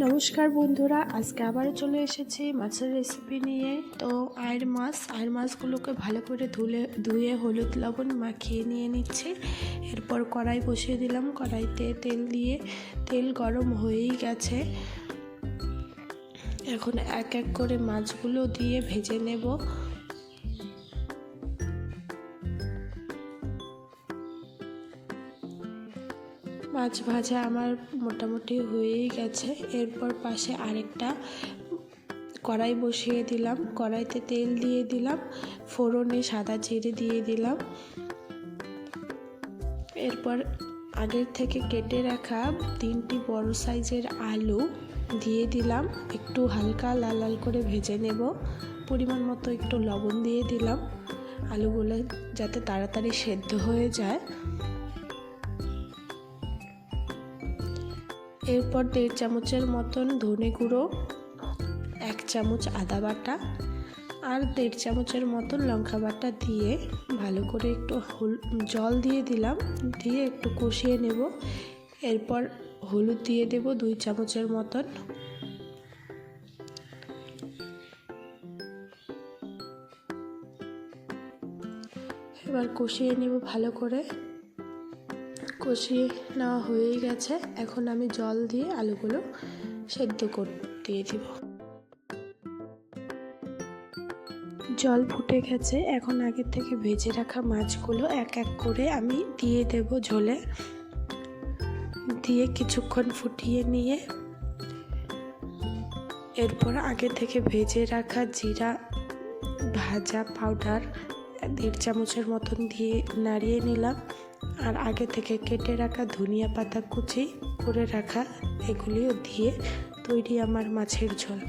নমস্কার বন্ধুরা, আজকে আবারও চলে এসেছি মাছের রেসিপি নিয়ে। তো আয়ের মাছগুলোকে ভালো করে ধুয়ে হলুদ লবণ মাখিয়ে নিয়ে নিচ্ছি। এরপর কড়াই বসিয়ে দিলাম, কড়াইতে তেল গরম হয়েই গেছে। এখন এক এক করে মাছগুলো দিয়ে ভেজে নেব। মাছ ভাজা আমার মোটামুটি হয়েই গেছে। এরপর পাশে আরেকটা কড়াই বসিয়ে দিলাম, কড়াইতে তেল দিয়ে দিলাম, ফোড়নে সাদা জিরে দিয়ে দিলাম। এরপর আগের থেকে কেটে রাখা 3টি বড় সাইজের আলু দিয়ে দিলাম, একটু হালকা লাল লাল করে ভেজে নেব। পরিমাণ মতো একটু লবণ দিয়ে দিলাম, আলুগুলো যাতে তাড়াতাড়ি সেদ্ধ হয়ে যায়। এরপর 1.5 চামচের মতন ধনে গুঁড়ো, 1 চামচ আদা বাটা আর 1.5 চামচের মতন লঙ্কা বাটা দিয়ে ভালো করে একটু জল দিয়ে দিলাম, দিয়ে একটু কষিয়ে নেব। এরপর হলুদ দিয়ে দেব 2 চামচের মতন। এবার কষিয়ে নেব ভালো করে। কষিয়ে নেওয়া হয়ে গেছে। এখন আমি জল দিয়ে আলুগুলো সেদ্ধ দিয়ে দিব। জল ফুটে গেছে। এখন আগে থেকে ভেজে রাখা মাছগুলো এক এক করে আমি দিয়ে দেব ঝোলে। দিয়ে কিছুক্ষণ ফুটিয়ে নিয়ে এরপর আগে থেকে ভেজে রাখা জিরা ভাজা পাউডার 1.5 চামচের মতন দিয়ে নাড়িয়ে নিলাম। আর আগে থেকে কেটে রাখা ধনিয়া পাতা কুচি করে রাখা, এগুলিও দিয়ে তৈরি আমার মাছের ঝোল।